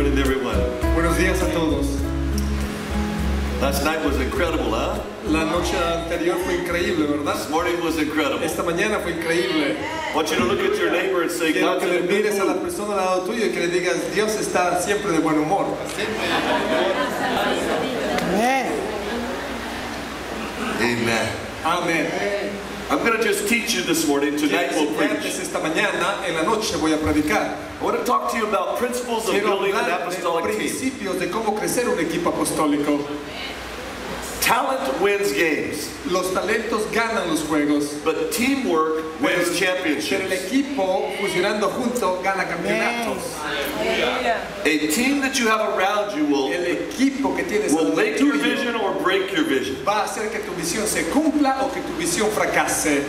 morning, everyone. Buenos días a todos. Last night was incredible, huh? La noche anterior fue increíble, ¿verdad? This morning was incredible. Esta mañana fue increíble. I want you to look at your neighbor and say, Quiero God's que in a le good mires a la mood. persona al lado tuyo y que le digas, Dios está siempre de buen humor. Amen. Amén. I'm going to just teach you this morning. Tonight we'll preach. Esta mañana, en la noche voy a predicar. I want to talk to you about principles of Quiero building an hablar de apostolic team. principios de cómo crecer un equipo apostólico. Talent wins games, Los talentos ganan los juegos, but teamwork pero wins el championships. equipo funcionando junto gana campeonatos. A team that you have around you El equipo que tienes will al lado make your tuyo vision or break your vision. va a hacer que tu visión se cumpla o que tu visión fracase.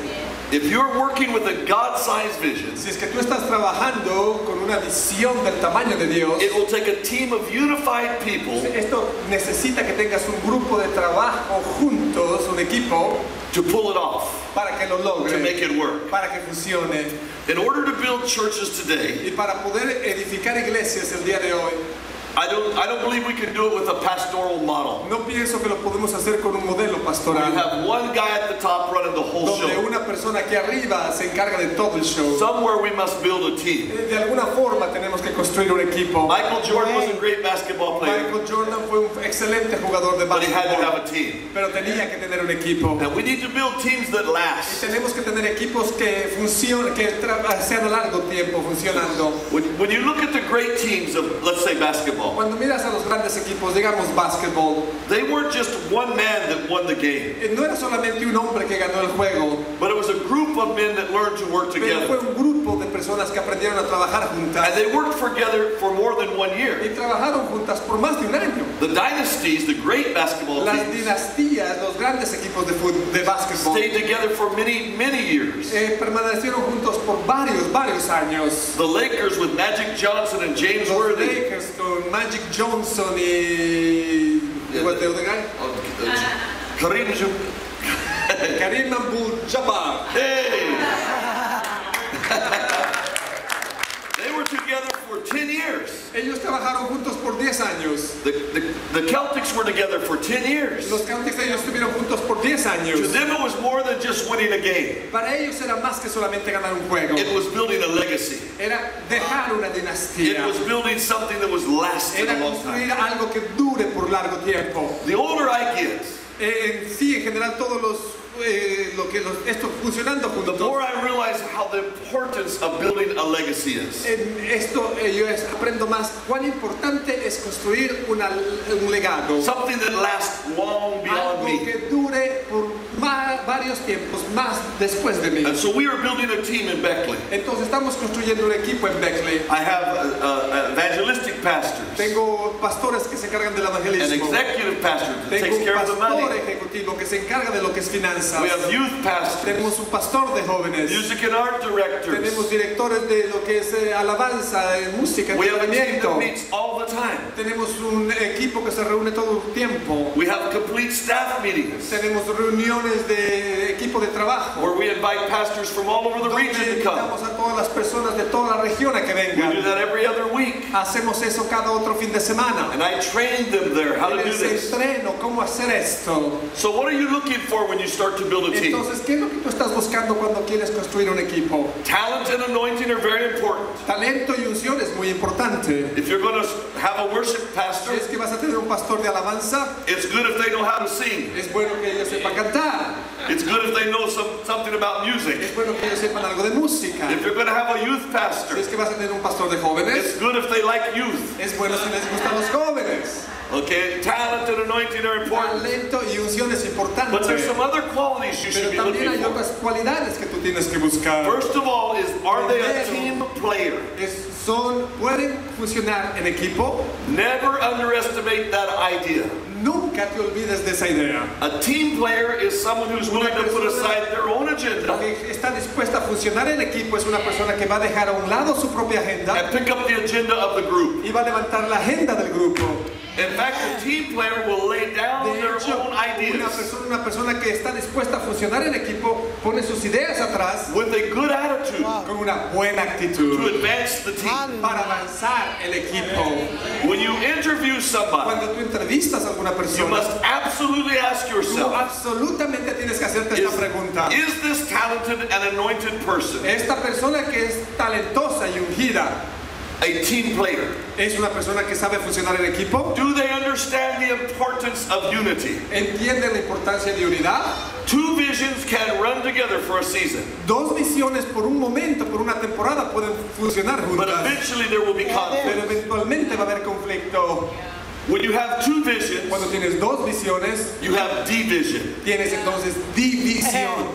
If you're working with a God-sized vision, Si es que tú estás trabajando con una visión del tamaño de Dios, it will take a team of unified people esto necesita que tengas un grupo de trabajo juntos, un equipo, to pull it off, para que lo to make logre, it work. para que funcione. In order to build churches today, Y para poder edificar iglesias el día de hoy, I don't believe we can do it with a pastoral model. no pienso que lo podemos hacer con un modelo We pastoral, have one guy at the top running the whole donde show. una persona aquí arriba se encarga de todo el show. Somewhere we must build a team. De alguna forma tenemos que construir un equipo. Michael Jordan was a great basketball player, Michael Jordan fue un excelente jugador de but he had to have básquetbol, a team. pero tenía que tener un equipo. And we need to build teams that Y last. tenemos que tener equipos que funcionen, que sean a largo tiempo funcionando. When you look at the great teams of, let's say, basketball, Cuando miras a los grandes equipos, digamos básquetbol, they weren't just one man that won the game, no era solamente un hombre que ganó el juego, but it was a group of men that learned to work pero fue together. un grupo de personas que aprendieron a trabajar juntas. And they worked together for more than 1 year. Y trabajaron juntas por más de un año. The dynasties, the great basketball Las teams, dinastías, los grandes equipos de básquetbol, stayed together for many, many years. permanecieron juntos por varios años. The Lakers with Magic Johnson and James Los Worthy. Lakers con Magic Johnson y what's the other guy? Kareem Kareem Abdul-Jabbar. Hey! They were together for 10 years. Ellos trabajaron juntos por 10 años. The Celtics were together for 10 years. Los Celtics ellos estuvieron juntos por 10 To años. them it was more than just winning a game. Para ellos era más que solamente ganar un juego. It was building a legacy. Era dejar una It dinastía. was building something that was lasting Era a long construir time. algo que dure por largo tiempo. The older I get, Sí, en general todos esto funcionando the juntos. more I realize how the importance of building a legacy is. En esto yo aprendo más cuán importante es construir un legado. Something that lasts long beyond Algo me. que dure por varios tiempos más después de mí. And so we are building a team in Beckley. Entonces estamos construyendo un equipo en Beckley. I have evangelistic pastors, Tengo pastores que se encargan del an evangelismo. executive pastor that Tengo takes un care of the pastor money. ejecutivo que se encarga de lo que es finanzas. We have youth pastors, Tenemos un pastor de jóvenes. music and art directors. Tenemos directores de lo que es alabanza, música, We have a team entretenimiento. that meets all the time. Tenemos un equipo que se reúne todo el tiempo. We have complete staff meetings Tenemos reuniones de equipo de trabajo. where we invite pastors from all over the Donde region to come. invitamos a todas las personas de toda la región a que We do vengan. that every other week. Hacemos eso cada otro fin de semana. And I train them there how to do Les this. entreno cómo hacer esto. So what are you looking for when you start to build a team? Entonces, ¿qué es lo que tú estás buscando cuando quieres construir un equipo? Talent and anointing are very important. Talento y unción es muy importante. If you're going to have a worship pastor, Es que vas a tener un pastor de alabanza. it's good if they know how to sing. Es bueno que ellos sepan cantar. It's good if they know something about music. Es bueno que ellos sepan algo de música. If you're going to have a youth Si pastor, es que vas a tener un pastor de jóvenes, it's good if they like youth. es bueno si les gustan los jóvenes. Okay, talent and anointing are important. Talento y unción es importante. But there's some other qualities you should Pero be también hay looking for. otras cualidades que tú tienes que buscar. First of all, are they a team player? Pueden funcionar en equipo. Never underestimate that idea. Nunca te olvides de esa idea. A team player is someone who's willing to put aside their own agenda Que está dispuesta a funcionar en equipo es una persona que va a dejar a un lado su propia agenda and pick up the agenda of the group. y va a levantar la agenda del grupo. In fact, a team player will lay down De their hecho, own ideas una persona que está dispuesta a funcionar en equipo pone sus ideas atrás with a good attitude con una buena to actitud advance the team. para avanzar el equipo. When you interview somebody, Cuando tú entrevistas a alguna you persona, must absolutely ask tú yourself, absolutamente tienes que hacerte esta pregunta. is this talented and anointed person Esta persona que es talentosa y ungida, a team player? ¿es una persona que sabe funcionar en equipo? Do they understand the importance of unity? ¿Entienden la importancia de unidad? Two visions can run together for a season, Dos visiones por un momento, por una temporada pueden funcionar but juntas, eventually there will be conflict. pero eventualmente va a haber conflicto. When you have two visions, Cuando tienes dos visiones, you have division. tienes entonces división.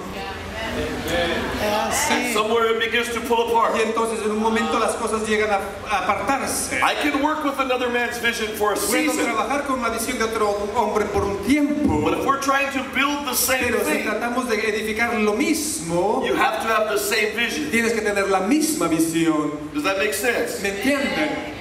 And somewhere it begins to pull apart. Y entonces en un momento las cosas llegan a apartarse. I can work with another man's vision for a Puedo season, trabajar con la visión de otro hombre por un tiempo, but if we're trying to build the same pero si thing, tratamos de edificar lo mismo, you have to have the same vision. tienes que tener la misma visión. Does that make sense? ¿Me entienden?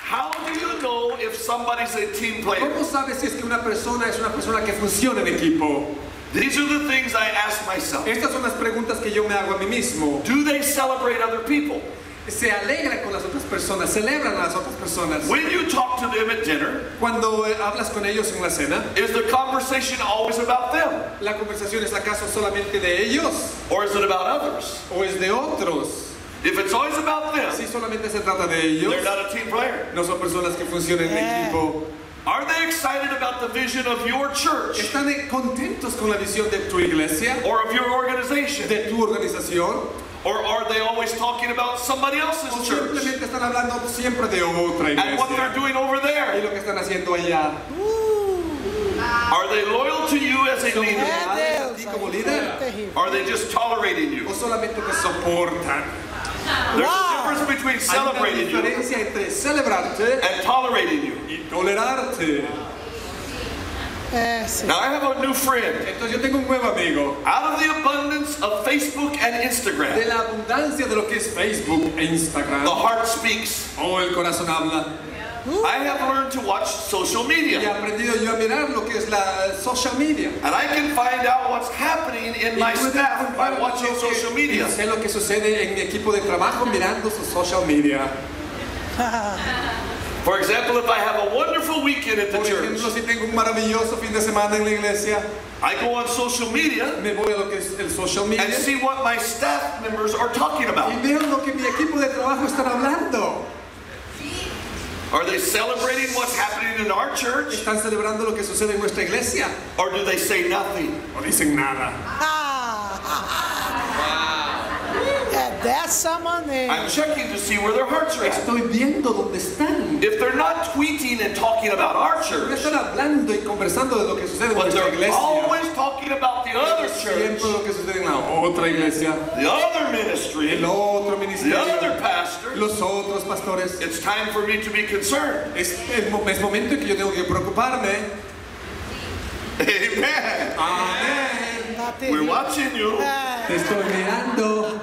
How do you know if somebody's a team player? ¿Cómo sabes si es que una persona es una persona que funciona en equipo? These are the things I ask myself. Estas son las preguntas que yo me hago a mí mismo. Do they celebrate other people? Se alegra con las otras personas, celebran a las otras personas. When you talk to them at dinner, Cuando hablas con ellos en la cena, is the conversation always about them? ¿la conversación es acaso solamente de ellos Or is it about others? o es de otros? If it's always about them, Si solamente se trata de ellos, they're not a team player. no son personas que funcionan en equipo. Are they excited about the vision of your church ¿Están contentos con la visión de tu iglesia, or of your organization? de tu organización? Or are they always talking about somebody ¿O else's church simplemente están hablando siempre de otra and what they're iglesia doing over y there? lo que están haciendo allá? Are they loyal to you as a ¿Son leader? leales a ti como líder Are they just tolerating you? o solamente te soportan? There's a difference between Hay una celebrating you diferencia entre celebrarte and tolerating you. y tolerarte. Now I have a new friend. Entonces yo tengo un nuevo amigo. Out of the abundance of Facebook and De Instagram, la abundancia de lo que es Facebook e Instagram, the heart speaks. el corazón habla. I have learned to watch social Y he media, aprendido yo a mirar lo que es la social media. and I can find out what's happening in my staff by watching social media. Sé lo que sucede en mi equipo de trabajo mirando su social media. For example, if I have a wonderful weekend at the Por ejemplo, church, si tengo un maravilloso fin de semana en la iglesia, I go on social media me voy a lo que es el social media and see what my staff members are talking y about. veo lo que mi equipo de trabajo están hablando. Are they celebrating what's happening in our church, ¿Están celebrando lo que sucede en nuestra iglesia? or do they say nothing? No dicen nada. É dessa maneira. I'm checking to see where their hearts are at. Estoy viendo dónde están. If they're not tweeting and talking about our No church, están hablando y conversando de lo que sucede en but nuestra they're iglesia. always talking about the other church, Siempre lo que sucede en la otra iglesia, the other ministry, el otro the ministerio, other pastor, los otros pastores. it's time for me to be concerned. Es momento en que yo tengo que preocuparme. Amen. Amén. Tá We're terrível. watching you. Te estoy mirando.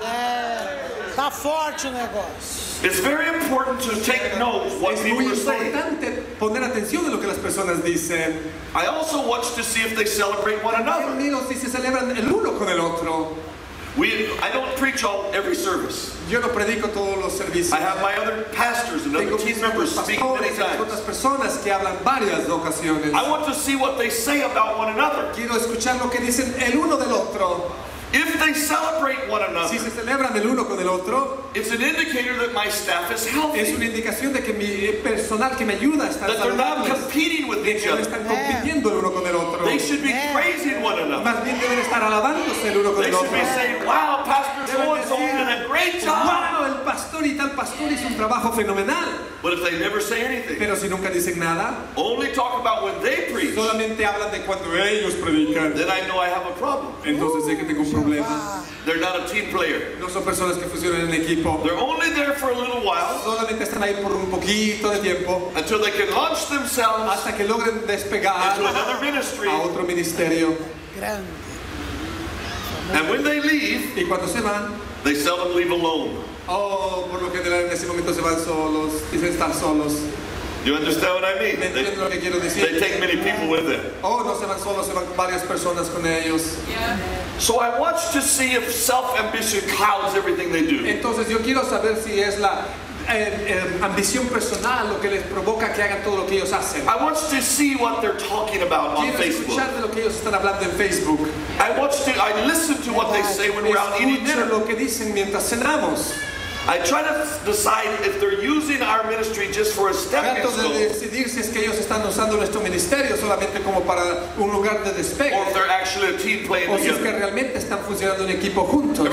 Tá forte o negócio. It's very important to take note what Es people muy are saying. importante poner atención en lo que las personas dicen. I also watch to see if they celebrate one another. Miro si se celebran el uno con el otro. I don't preach every service. Yo no predico todos los servicios. I have my other pastors and other Tengo team mis members speak many pastores y otras times. personas que hablan varias ocasiones. I want to see what they say about one another. Quiero escuchar lo que dicen el uno del otro. If they celebrate one Si another, se celebran el uno con el otro, it's an indicator that my staff is es healthy, una indicación de que mi personal que me ayuda a estar that they're not saludables, competing with de each que no other. están compitiendo el uno con el otro. They should be praising one another. Más bien deben estar alabándose el uno con They el should otro. be saying, wow, Pastor so-and-so did a great job. Wow, el pastor y tal pastor hizo un trabajo fenomenal. But if they never say anything, Pero si nunca dicen nada, only talk about when they preach, solamente hablan de cuando ellos predican, then I know I have a problem. entonces sé que tengo un problema. They're not a team player. No son personas que funcionan en equipo. They're only there for a little while Solamente están ahí por un poquito de tiempo until they can launch themselves hasta que logren despegar into another ministry. a otro ministerio. Grande. And when they leave, Y cuando se van, they seldom leave alone. por lo general en ese momento se van solos, dicen estar solos. You understand what I mean? ¿Me entienden lo que quiero They decir? take many people with them. No se van solos, se van con varias personas con ellos. So I watch to see if self-ambition clouds everything they do. Entonces yo quiero saber si es la ambición personal lo que les provoca que hagan todo lo que ellos hacen. I watch to see what they're talking about on Quiero Facebook. escuchar de lo que ellos están hablando en Facebook. I listen to what they say when we're out eating Escucho dinner. lo que dicen mientras cenamos. I try to decide if they're using our ministry just for a stepping Trato de stone, decidir si es que ellos están usando nuestro ministerio solamente como para un lugar de despegue, or if they're actually a team playing o si es que together. realmente están funcionando en equipo juntos.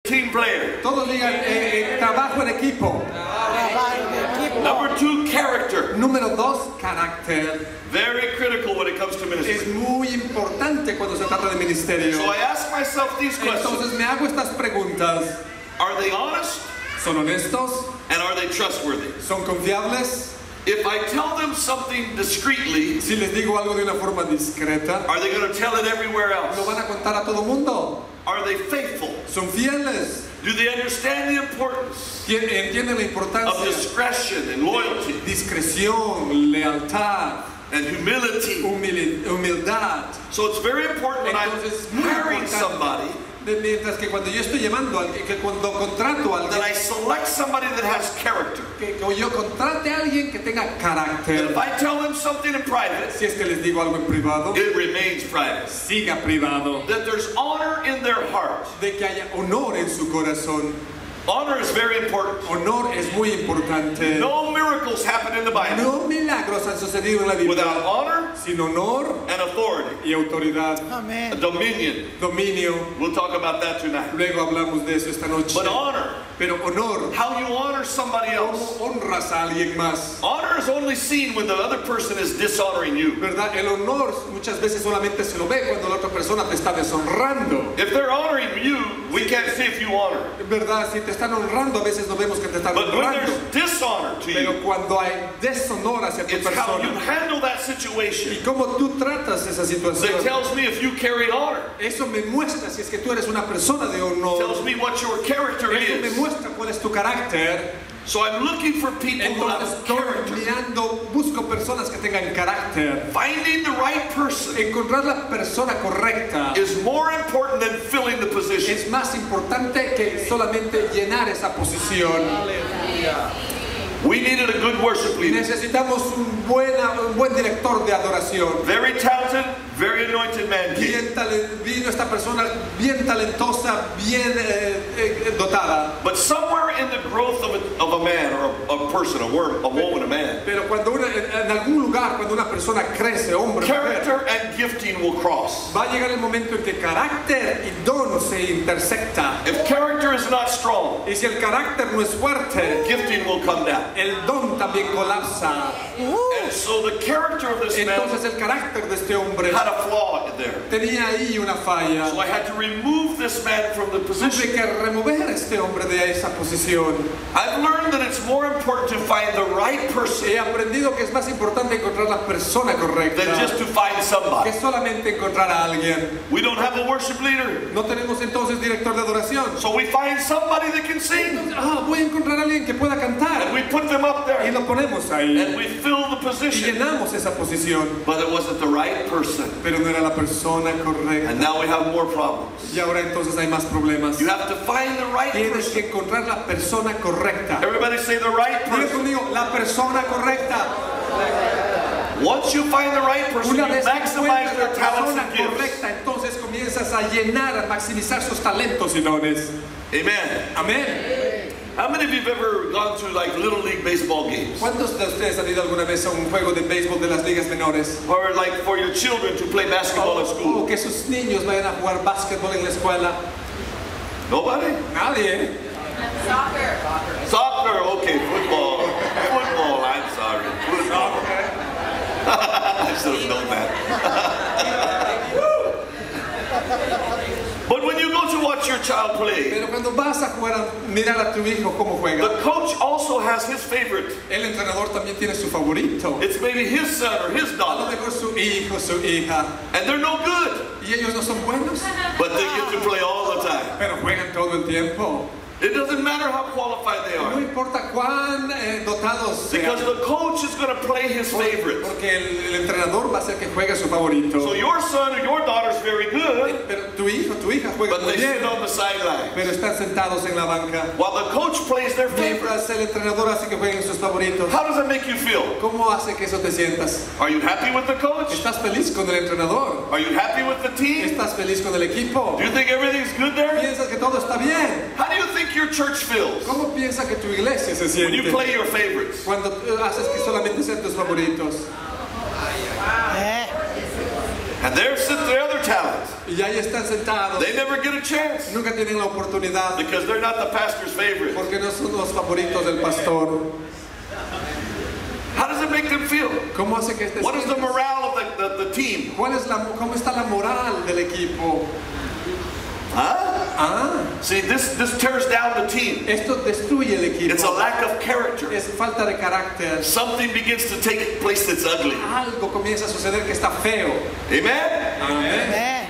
Team player. Todos digan trabajo en equipo. Trabalho em equipe. Number 2, character. Número 2, carácter. Very critical when it comes to Es ministry. muy importante cuando se trata de ministerio. So I ask myself these questions. Entonces me hago estas preguntas. Are they honest? ¿Son honestos? And are they trustworthy? ¿Son confiables? If I tell them something discreetly, Si les digo algo de una forma discreta, are they going to tell it everywhere ¿lo else? van a contar a todo mundo? Are they faithful? ¿Son fieles? Do they understand the importance ¿Entienden la of importancia? discretion and loyalty Discreción, lealtad, and humility? humildad. So it's very important when I'm Entonces, muy hiring importante. somebody Mientras que cuando yo estoy llamando a alguien, que cuando contrato a that alguien, I select somebody that has character. que yo contrate a alguien que tenga And carácter. if I tell them something in private, Si es que les digo algo en privado, it remains private. siga privado. That there's honor in their heart. De que haya honor en su corazón. Honor is very important. Honor es muy importante. No miracles happen in the Bible No milagros han sucedido en la Biblia without honor sin honor and authority, y autoridad, Amém. dominion. dominio. We'll talk about that tonight. Luego hablamos de eso esta noche. But honor, Pero honor, how you honor somebody else. ¿cómo honras a alguien más? Honor is only seen when the other person is dishonoring you. ¿Verdad? El honor muchas veces solamente se lo ve cuando la otra persona te está deshonrando. If they're honoring you, we can't see if you honor. ¿Verdad? Si te están honrando, a veces no vemos que te están But when honrando. there's dishonor to Pero you, cuando hay deshonor hacia tu it's how you persona handle that y situation cómo tú tratas esa that situación, tells me if you carry honor. eso me muestra si es que tú eres una persona de honor. Tells me what your character Eso me is. muestra cuál es tu carácter. So I'm looking for people who Entonces have estoy character. mirando, busco personas que tengan carácter. Finding the right person Encontrar la persona correcta is more important than filling the position. es más importante que solamente llenar esa posición. We needed a good worship leader. Necesitamos un buen director de adoración. Very talented, very anointed man came. Vino esta persona bien talentosa, bien dotada. But somewhere in the growth of a man or a person, a woman, a man, Pero cuando en algún lugar, cuando una persona crece, hombre, mujer, character and gifting will cross. va a llegar el momento en que carácter y don se intersecta. If character is not strong, Y si el carácter no es fuerte, gifting will come down. el don también colapsa. And so the character of this Entonces man el carácter de este hombre had a flaw in there. tenía ahí una falla. So I had to remove this man from the Tuve position. que remover a este hombre de esa posición. I've learned that it's more important to find the right person He aprendido que es más importante encontrar la persona correcta than just to find somebody. que solamente encontrar a alguien. We don't have a worship leader, No tenemos entonces director de adoración. so we find somebody that can sing. Voy a encontrar a alguien que pueda And cantar. we put them up Y there. lo ponemos ahí. And we fill the Y position. llenamos esa posición. But it wasn't the right person. Pero no era la persona correcta. And now we have more problems. Y ahora entonces hay más problemas. You have to find the right Tienes person. que encontrar la persona correcta. Everybody say the right Dile person. conmigo, la persona correcta. Once you find the right person, you Una vez que maximize encuentras their la talents persona and gifts. correcta, entonces comienzas a llenar, a maximizar sus talentos y dones. Amen. Amén. How many of you have ever gone to like Little League baseball games? ¿Cuántos de ustedes han ido alguna vez a un juego de béisbol de las ligas menores? Or like for your children to play basketball at O school? que sus niños vayan a jugar básquetbol en la escuela. Nobody? Nadie. Soccer, okay, football. Football, I'm sorry. Football. I should have known that. But when you go to watch your child play, Pero cuando vas a jugar a mirar a tu hijo cómo juega, the coach also has his favorite. el entrenador también tiene su favorito. It's maybe his son or his A lo daughter, mejor su hijo, su hija. and they're no good, Y ellos no son buenos, but they get to play all the time. pero juegan todo el tiempo. It doesn't matter how qualified they No are. importa cuán dotados Because sean, the coach is going to play his favorites. porque el entrenador va a ser que juegue su favorito. So your son or your daughter is very good, Pero tu hijo, tu hija juega but muy they sit bien, on the sideline. pero están sentados en la banca. While the coach plays their favorites. Mientras el entrenador hace que jueguen sus favoritos. How does that make you feel? ¿Cómo hace que eso te sientas? Are you happy with the coach? ¿Estás feliz con el entrenador? Are you happy with the team? ¿Estás feliz con el equipo? Do you think everything's good there? ¿Piensas que todo está bien? How do you think your church feels ¿Cómo piensas que tu iglesia se when you siente play your favorites? cuando haces que solamente sean tus favoritos? And there sit the other talents. Y ahí están sentados. They never get a chance Nunca tienen la oportunidad because they're not the pastor's favorite. porque no son los favoritos del pastor. How does it make them feel? ¿Cómo hace que estés? What is the morale of the team? ¿Cómo está la moral del equipo? See, this tears down the team. Esto destruye el equipo. It's a lack of character. Es falta de carácter. Something begins to take place that's ugly. Algo comienza a suceder que está feo. Amen? Amén.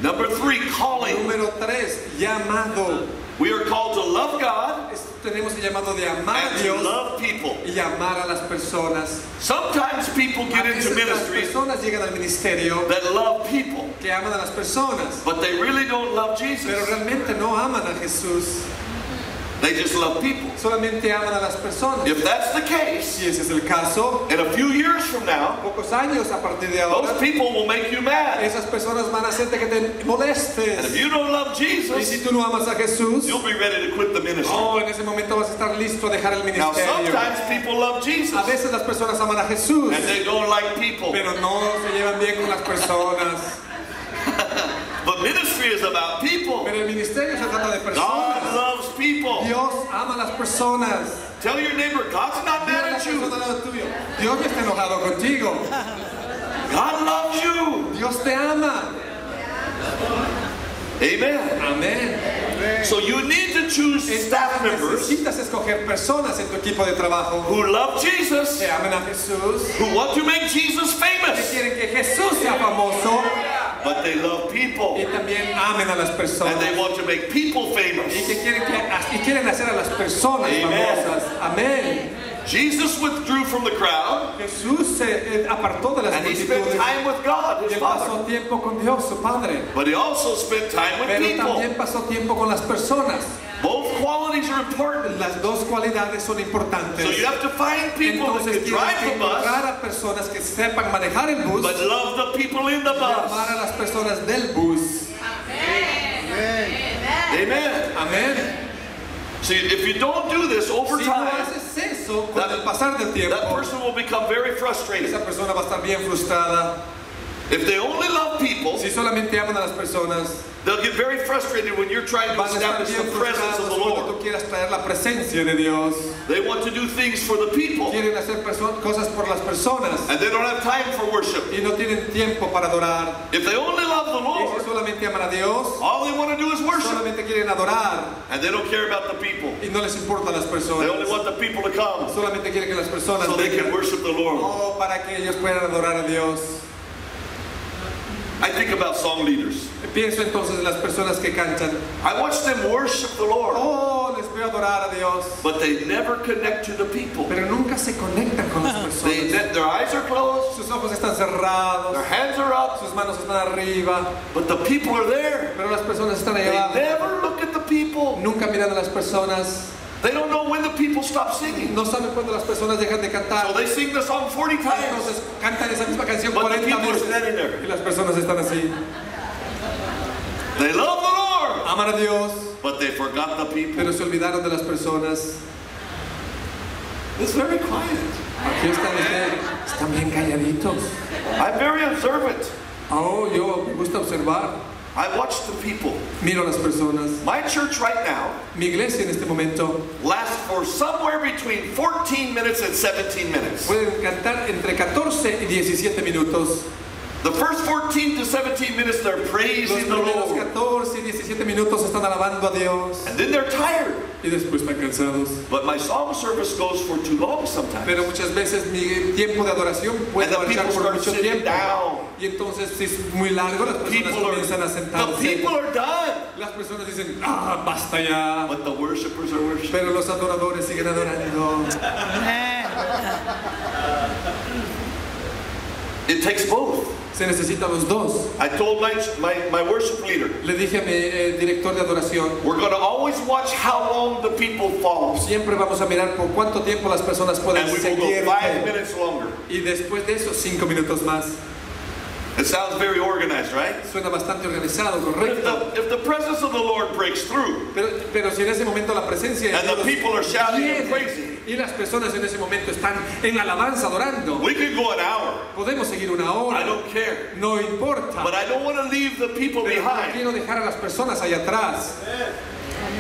Number 3, calling. Número 3, llamado. We are called to love God Tenemos el llamado de amar a and to Dios love people. y amar a las personas. Sometimes people get A into veces las ministries personas llegan al ministerio that love people, que aman a las personas, but they really don't love pero Jesus. realmente no aman a Jesús. They just love people. Solamente aman a las personas. If that's the case, Si ese es el caso, in a few years from now, pocos años a partir de ahora, those people will make you mad. esas personas van a hacerte que te And if molestes. you don't love Y Jesus, si tú no amas a Jesús, you'll be ready to quit the ministry. en ese momento vas a estar listo a dejar el Now, ministerio. sometimes people love Jesus A veces las personas aman a Jesús, and they don't like people. pero no se llevan bien con las personas. But ministry is about people. Pero el ministerio se trata de God personas. loves people. Dios ama a las personas. Tell your neighbor, God's not Dile a mad la at you. persona al lado tuyo, Dios no está enojado contigo. God loves you. Dios te ama. Amen. Amén. So you need to choose staff members Necesitas escoger personas en tu equipo de trabajo who love Jesus, que amen a Jesús, who want to make Jesus que famous, quieren que Jesús sea famoso but they love people y también amen a las personas and they want to make people famous. y quieren hacer a las personas Amen. famosas. Amén. Jesus withdrew from the crowd Jesús se apartó de las and he spent multitudes time with God, y his él Father. pasó tiempo con Dios, su Padre, But he also spent time with pero people. también pasó tiempo con las personas. Both qualities are important. Las dos cualidades son importantes. So you have to find people that Entonces can tienes drive que the bus, encontrar a personas que sepan manejar el bus but love the people in the y amar bus. a las personas del bus. Amen. Amén. See, if you don't do this over Si no time, haces eso, con el pasar del that tiempo, person will become very frustrated. esa persona va a estar bien frustrada. If they only love people, Si solamente aman a las personas, they'll get very frustrated when you're trying to van a estar establish bien the presence of frustrados the cuando Lord. tú quieras traer la presencia de Dios. They want to do things for the people, Quieren hacer cosas por las personas and they don't have time for worship. y no tienen tiempo para adorar. If they only love the Y Lord, si solamente aman a Dios, all they want to do is worship, solamente quieren adorar and they don't care about the people. y no les importan las They personas. only want the people to come Solamente quieren que las personas so they can vengan. worship the Lord. Para que ellos puedan adorar a Dios. I think about song leaders. Pienso entonces en las personas que cantan. I watch them worship the Lord, Les veo adorar a Dios. but they never connect to the people. Pero nunca se conectan con las personas. Their eyes are closed, Sus ojos están cerrados. their hands are up, Sus manos están arriba. but the people are there. Pero las personas están They allá abajo. never look at the people. Nunca miran a las personas. They don't know when the people stop singing. No saben cuándo las personas dejan de cantar. So they sing the song 40 times, Entonces cantan esa misma canción but the 40 people are veces. standing there. Y las personas están así. They love the Lord, Aman a Dios, but they forgot the people. pero se olvidaron de las personas. It's very quiet. Aquí están ustedes. Están bien calladitos. I'm very observant. Yo me gusta observar. I watch the people. Miro a las personas. My church right now Mi iglesia en este momento lasts for somewhere between 14 minutes and 17 minutes. pueden cantar entre 14 y 17 minutos. The first 14 to 17 minutes they're Los praising the primeros Lord. 14 y 17 minutos están alabando a Dios. And then they're tired. Y después están cansados. But my song service goes for too long sometimes. Pero muchas veces mi tiempo de adoración puede And the marchar people por start mucho sitting tiempo. down. Y entonces si es muy largo, las personas comienzan a The sentarse. people are done. Las personas dicen, ah, basta ya. But the worshipers are worshiping. Pero los adoradores siguen adorando. It takes both. Se necesitan los dos. I told my worship leader, Le dije a mi director de adoración, we're going to always watch how long the people follow. siempre vamos a mirar por cuánto tiempo las personas pueden And we will seguir. go 5 minutes longer. Y después de eso, 5 minutos más. It sounds very organized, right? Suena bastante organizado, But correcto. if the presence of the Lord breaks through, Pero si en ese momento la presencia de and the Dios people are shouting and viene, praising, y las personas en ese momento están en alabanza adorando, we can go an hour. podemos seguir una I hora, don't care. no importa. But I don't want to leave the people Pero no behind. quiero dejar a las personas allá atrás.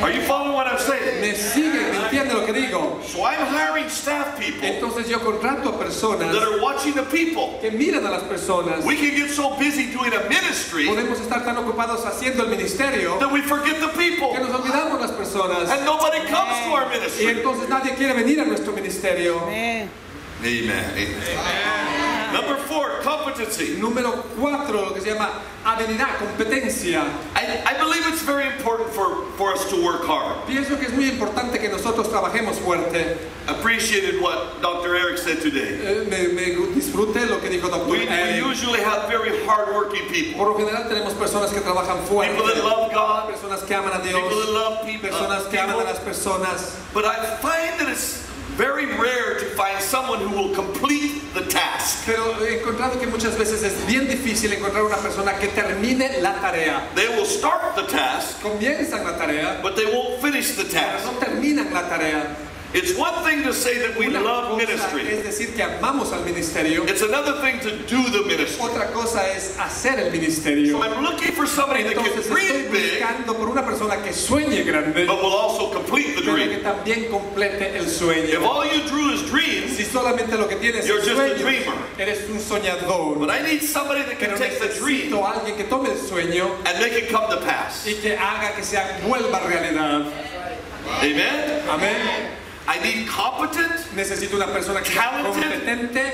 Are you following what I'm saying? Me siguen, me entienden lo que digo. So I'm hiring staff people Entonces yo contrato a personas that are watching the people. que miran a las personas. We can get so busy doing a ministry Podemos estar tan ocupados haciendo el ministerio that we forget the people. que nos olvidamos las personas. And nobody comes to our Y ministry. entonces nadie quiere venir a nuestro ministerio. Amen. Number 4, competency. Número 4, lo que se llama habilidad, competencia. I believe it's very important for us to work hard. Pienso que es muy importante que nosotros trabajemos fuerte. Appreciated what Dr. Eric said today. Me disfruté lo que dijo Dr. We Eric. usually have very hard-working people. Por lo general tenemos personas que trabajan fuerte, People that love God. personas que aman a Dios, People that love people. personas que aman a las personas. But I find that it's very rare to find someone who will complete the task. Pero he encontrado que muchas veces es bien difícil encontrar una persona que termine la tarea. They will start the task, Comienzan la tarea, but they won't finish the pero task. no terminan la tarea. It's one thing to say that we Una love cosa ministry. es decir que amamos al ministerio. It's another thing to do the ministry. Otra cosa es hacer el ministerio. So I'm looking for somebody that Entonces can estoy dream big, buscando por una persona que sueñe grande, but will also complete the pero que dream. también complete el If sueño. all you drew is dreams, Si solamente lo que tienes You're es just a sueños, dreamer. eres un soñador. but I need somebody that can Pero take the dream necesito a alguien que tome el sueño and make it come to pass. y que haga que se vuelva realidad. Amen? Amén. I need competent Necesito una persona que sea Talented. competente,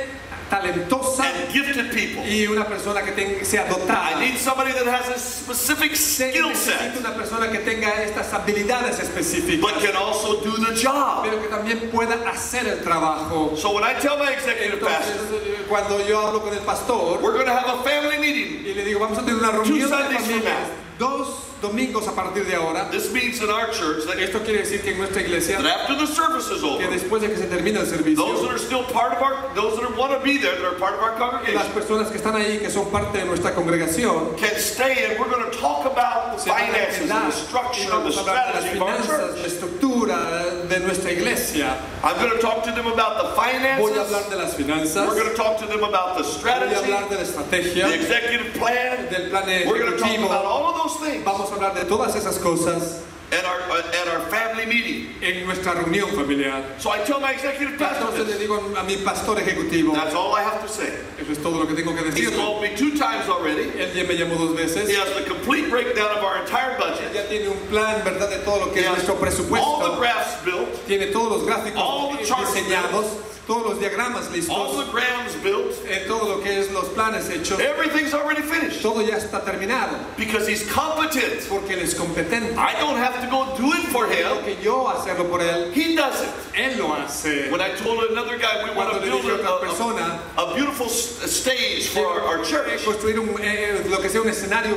talentosa and gifted people. y una persona que sea dotada. I need somebody that has a specific skill set, Necesito una persona que tenga estas habilidades específicas, but can also do the job. pero que también pueda hacer el trabajo. So when I tell my executive Entonces, pastor, cuando yo hablo con el pastor we're going to have a family meeting. y le digo, vamos a tener una reunión de Sundays from familias, 2 domingos a partir de ahora. This means in our church that Esto quiere decir que en nuestra iglesia, after the service is que over, después de que se termine el those servicio, that are still part of our, those that want to be there, that are part of our las congregation, personas que están ahí, que son parte de nuestra congregación, can stay and we're going to talk about the se van a finances and quedar the y structure and the vamos a hablar de las strategy of our finanzas, church. la estructura de nuestra iglesia. I'm going to talk to them about the Voy a finances. hablar de las finanzas, We're going to talk to them about the voy a strategy, hablar de la estrategia, the executive plan. del plan We're going to talk ejecutivo. about all of those things Vamos a hablar de todas esas cosas at our family meeting. en nuestra reunión familiar. So I tell my executive pastor Entonces le this. digo a mi pastor ejecutivo, That's all I have to say. eso es todo lo que tengo que He's decir. called me 2 times already. Él ya me llamó 2 veces. He has the complete breakdown of our entire budget. Ya tiene un plan, ¿verdad?, de todo lo que He es has nuestro all the presupuesto. graphs built, Tiene todos los gráficos all the charts diseñados, todos los diagramas all listos, the grams built. todo lo que es los planes hechos. Everything's already finished Todo ya está terminado, because he's competent. porque él es competente. I don't have to go do it for Tengo him. que yo hacerlo por él. He does it. Él lo hace. When I told another guy we want Cuando to le build dije a otra persona, a beautiful stage for our church, construir lo que sea un escenario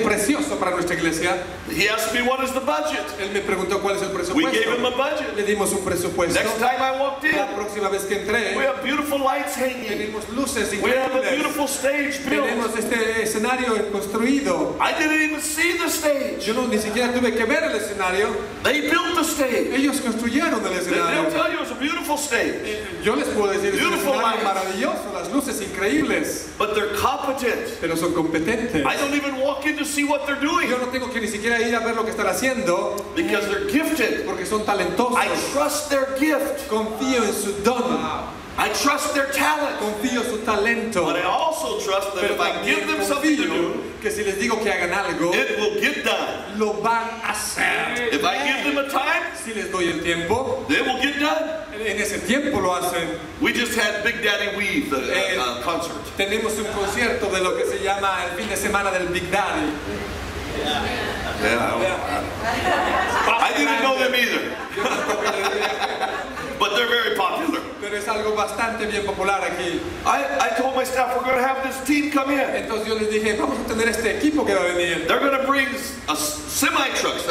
precioso para nuestra iglesia, he asked me what is the budget. él me preguntó cuál es el We gave him presupuesto. a budget. Le dimos un presupuesto. Next time I walked in, La próxima vez que we entré, have beautiful lights hanging. tenemos luces We have a increíbles. beautiful stage built. Tenemos este escenario construido. I didn't even see the stage. Yo ni siquiera tuve que ver el escenario. They built the stage. Ellos construyeron el They'll escenario. tell you it's a beautiful stage. Yo les puedo decir, es un Beautiful escenario lights. maravilloso, las luces increíbles, But they're competent. pero son competentes. I don't even walk in to see what they're doing Yo no tengo que ni siquiera ir a ver lo que están haciendo, because they're gifted. porque son talentosos. I trust their gift. Confío en su don, I trust their talent. confío en su talento, But I also trust that pero if I give también them something to confío do, que si les digo que hagan algo, it will get done. lo van a hacer. If I give them a time, Si les doy el tiempo, they will get done. en ese tiempo lo hacen. We just had Big Daddy Weave, the concert. Tenemos un concierto de lo que se llama el fin de semana del Big Daddy. I didn't know them either. But they're very popular. Pero es algo bastante bien popular aquí. I told my staff we're going to have this team come in. Entonces yo les dije, vamos a tener este equipo que va a venir. They're going to bring a semi-trucks,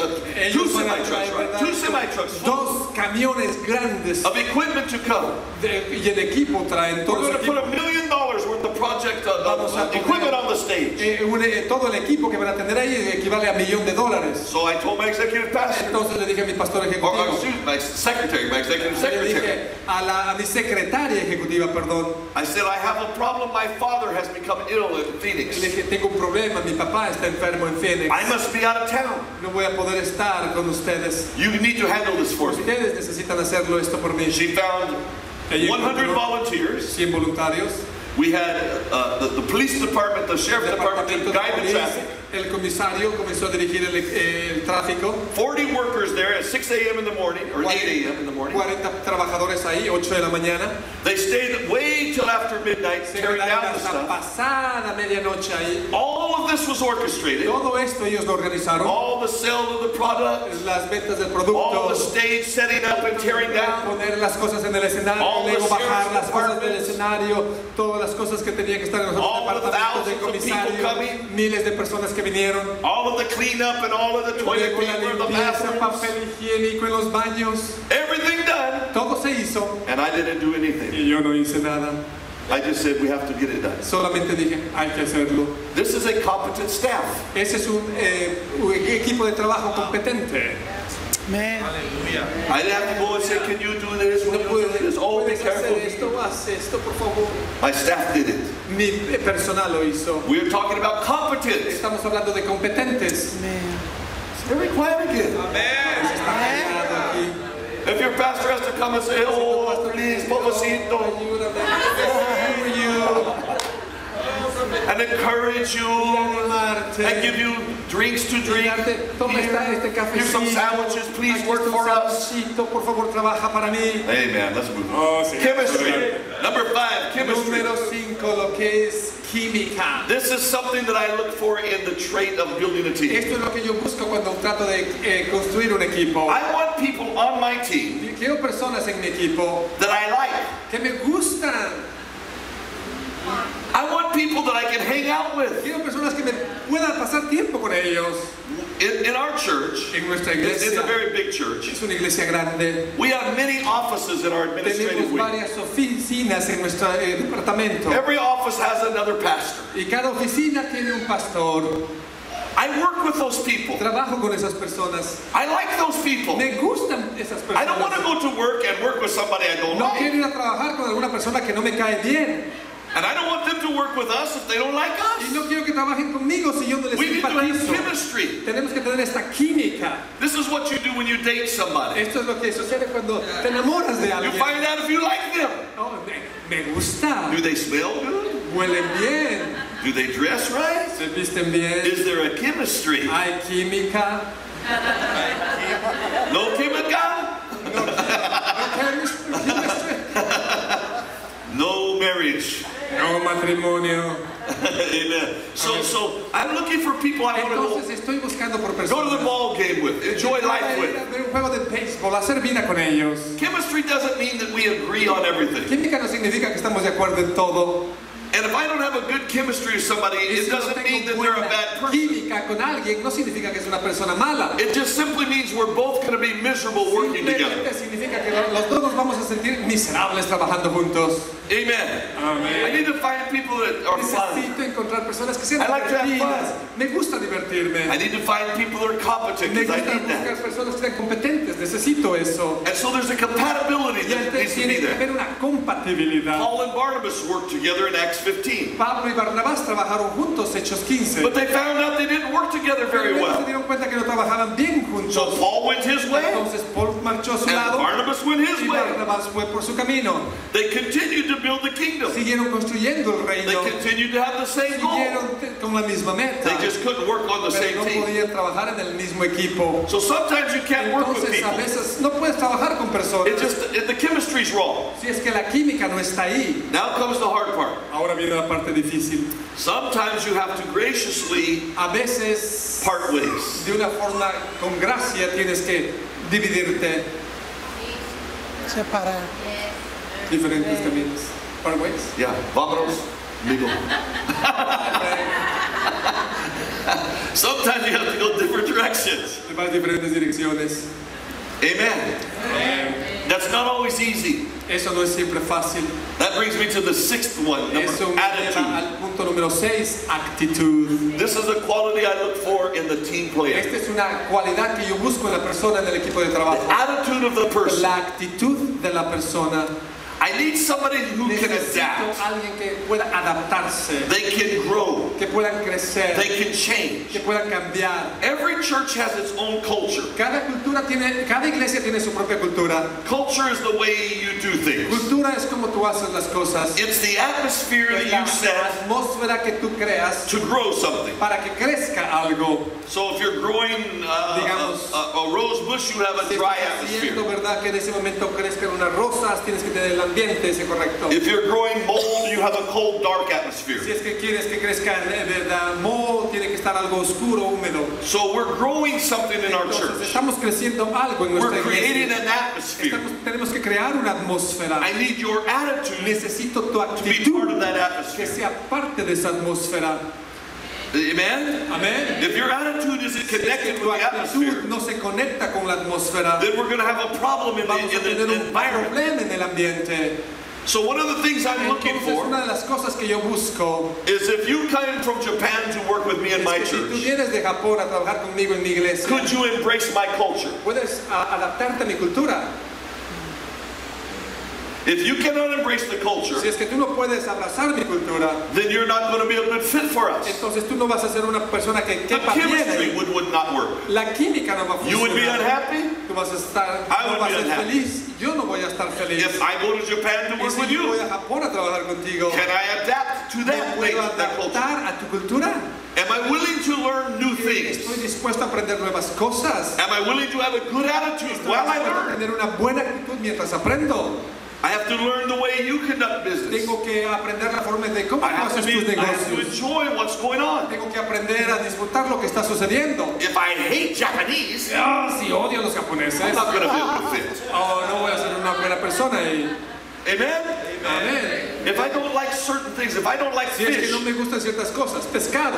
two semi-trucks, right? Two semi-trucks Dos camiones grandes of equipment to come. y el equipo traen todo. We're going to put $1 million worth of project equipment on the stage. Todo el equipo que van a tener ahí equivale a $1 millón. So I told my executive pastor, Entonces le dije a mi pastor ejecutivo, my executive le dije a mi secretaria ejecutiva, perdón. I said, I have a problem. My father has become ill in Phoenix. Le dije, tengo un problema, mi papá está enfermo en Phoenix. I must be out of town. No voy a poder estar con ustedes. You need to handle this for me. Ustedes necesitan hacerlo esto por mí. She found 100 volunteers. 100 voluntarios. We had the police department, the sheriff's department to guide the traffic. El comisario comenzó a dirigir el tráfico. 40 workers there at 6 a.m. in the morning, or 8 a.m. in the morning. 40 trabajadores ahí, 8 de la mañana. They stayed way till after midnight, tearing down the stuff. Pasada medianoche ahí. All of this was orchestrated. Todo esto ellos lo organizaron. All the sale of the product, las ventas del producto. all the stage setting up and tearing down. Poner las cosas en el escenario, luego bajar las cosas del escenario, todas las cosas que tenían que estar en los departamentos del comisario, miles de personas que vinieron. All of the cleanup and all of the toilet paper, the bathrooms, papel higiénico en los baños. Everything done. Todo se hizo. And I didn't do anything. Y yo no hice nada. I just said we have to get it done. Solamente dije, hay que hacerlo. This is a competent staff. Ese es un equipo de trabajo competente. Man. I didn't have to go and say, can you do this? Will you do this? Oh, be careful. Haz esto, por favor. My staff did it. Mi personal lo hizo. We're talking about competence. Estamos hablando de competentes. It's very quiet again. Amen. If your pastor has to come and say, oh, please, pobrecito, and encourage you, and give you drinks to drink, give some sandwiches, please work for us. Amen. Let's move on. Chemistry. Number 5, chemistry. Número 5, lo que es química. This is something that I look for in the trait of building a team. Esto es lo que yo busco cuando trato de construir un equipo. I want people on my team Quiero personas en mi equipo that I like. que me gustan. I want people that I can hang out with. Quiero personas que me puedan pasar tiempo con ellos. In our church, En nuestra it's iglesia, a very big church. es una iglesia grande. We have many offices in our administrative Tenemos wing. varias oficinas en nuestro departamento. Every office has another pastor. Y cada oficina tiene un pastor. I work with those people. Trabajo con esas personas. I like those people. Me gustan esas personas. I don't want to go to work and work with somebody I don't No like. quiero ir a trabajar con alguna persona que no me cae bien. And I don't want them to work with us if they don't like Y us. no quiero que trabajen conmigo si yo no les We need to have simpatizo. chemistry. Tenemos que tener esta química. This is what you do when you date somebody. Esto es lo que sucede cuando te enamoras de You alguien. find out if you like them. Oh, me gusta. Do they smell good? Huelen bien. Do they dress right? Se visten bien. Is there a chemistry? Hay química. No chemical? No marriage. No matrimonio. Amen. So I'm looking for people I want Entonces estoy buscando por to go to the personas. ball game with, enjoy life Ir with. a ver un juego de béisbol, hacer vida con ellos. Chemistry doesn't mean that we agree on everything. Química no significa que estamos de acuerdo en todo. And if I don't have a good chemistry with somebody, Y it si no doesn't mean tengo that they're a buena bad person. química con alguien, no significa que es una persona mala. It just simply means we're both going to be miserable working together. Simplemente significa que los dos nos vamos a sentir miserables trabajando juntos. Amen. Amén. I need to find people that are fun. Necesito encontrar personas que sean I like to have divertidas. fun. Me gusta divertirme. I need to find people that are competent Me because I gusta need that. buscar personas que sean competentes. Necesito eso. And so there's a compatibility Y that entonces needs to be tiene que there. haber una compatibilidad. Paul and Barnabas worked together in Acts 15. Pablo y Barnabás trabajaron juntos, Hechos 15. But they found out they didn't work together very Pero se well. dieron cuenta que no trabajaban bien juntos. So Paul went his way Entonces Paul marchó a su and lado Barnabas went his y way. Barnabás fue por su camino. They continued to build the kingdom. Siguieron construyendo el They reino. continued to have the same goal. Siguieron con la misma meta. They just couldn't work on the Pero same no team. podían trabajar en el mismo equipo. So sometimes you can't work with Entonces a people. veces no puedes trabajar con personas. It just the chemistry's La wrong. Si es que la química no está ahí, Now comes the hard part. ahora viene la parte difícil. Sometimes you have to graciously A veces, part ways. de una forma con gracia, tienes que dividirte Separar. diferentes caminos. Part ways. Yeah, vámonos, amigo. Sometimes you have to go different directions. Te vas diferentes direcciones. Amen. That's not always easy. Eso no es siempre fácil. That brings me to the sixth one, Eso me lleva attitude. al punto número 6, actitud. This is a quality I look for in the team player. Esta es una cualidad que yo busco en la persona en el equipo de The trabajo. attitude of the person. La actitud de la persona. I need somebody who can Necesito adapt. alguien que pueda adaptarse, They can grow. que puedan crecer, They can change. que puedan cambiar. Every church has its own culture. Cada iglesia tiene su propia cultura. Culture is the way you do things. Cultura es como tú haces las cosas. It's the atmosphere that La you set atmósfera que tú creas to grow something. para que crezca algo. So if you're growing Digamos, a rose bush, you have a Si dry estás atmosphere. haciendo, ¿verdad?, que en ese momento crezcan unas rosas, tienes que tener el ambiente ese correcto. If you're growing mold, you have a cold, dark Si atmosphere. es que quieres que crezca, ¿verdad?, moho, tiene que estar algo oscuro, húmedo. So we're growing something in our Entonces, church. estamos creciendo algo en nuestra We're creating iglesia. an atmosphere. Tenemos que crear una atmósfera. I need your attitude Necesito tu to be part of actitud that que atmosphere. sea parte de esa atmósfera. Amen? Amén. If your attitude isn't Si es que connected tu with the actitud atmosphere, no se conecta con la atmósfera, then we're going to have a problem in vamos a the tener un environment. problema en el ambiente. So one of the things I'm looking Entonces, for una de las cosas que yo busco is if you came from Japan to work with me in es my que si tú church, vienes de Japón a trabajar conmigo en mi iglesia, could you embrace my culture? puedes adaptarte a mi cultura. If you cannot embrace the culture, Si es que tú no puedes abrazar mi cultura, then you're not going to be a good fit for us. entonces tú no vas a ser una persona que The quepa bien chemistry ahí. would not work. La química no va a You would be funcionar. unhappy Tú vas a estar, I no would vas be a ser unhappy. feliz. Yo no voy a estar feliz. if I go to Japan to Y work si with yo voy you. a Japón a trabajar contigo, Can I adapt to ¿me that puedo culture? adaptar a tu cultura? Am I willing to learn new Estoy things? dispuesto a aprender nuevas cosas. Am I willing to have a good attitude Estoy while I dispuesto a learn? tener una buena actitud mientras aprendo. I have to learn the way you conduct business. Tengo que aprender la forma de cómo I tú have haces tus to negocios. enjoy what's going on. Tengo que aprender a disfrutar lo que está sucediendo. If I hate Japanese, Si odio a los japoneses, I'm not going to be able to fit. no voy a ser una buena persona. Amen? Amén. If I don't like certain things, if I don't like Si es que fish, no me gustan ciertas cosas, pescado,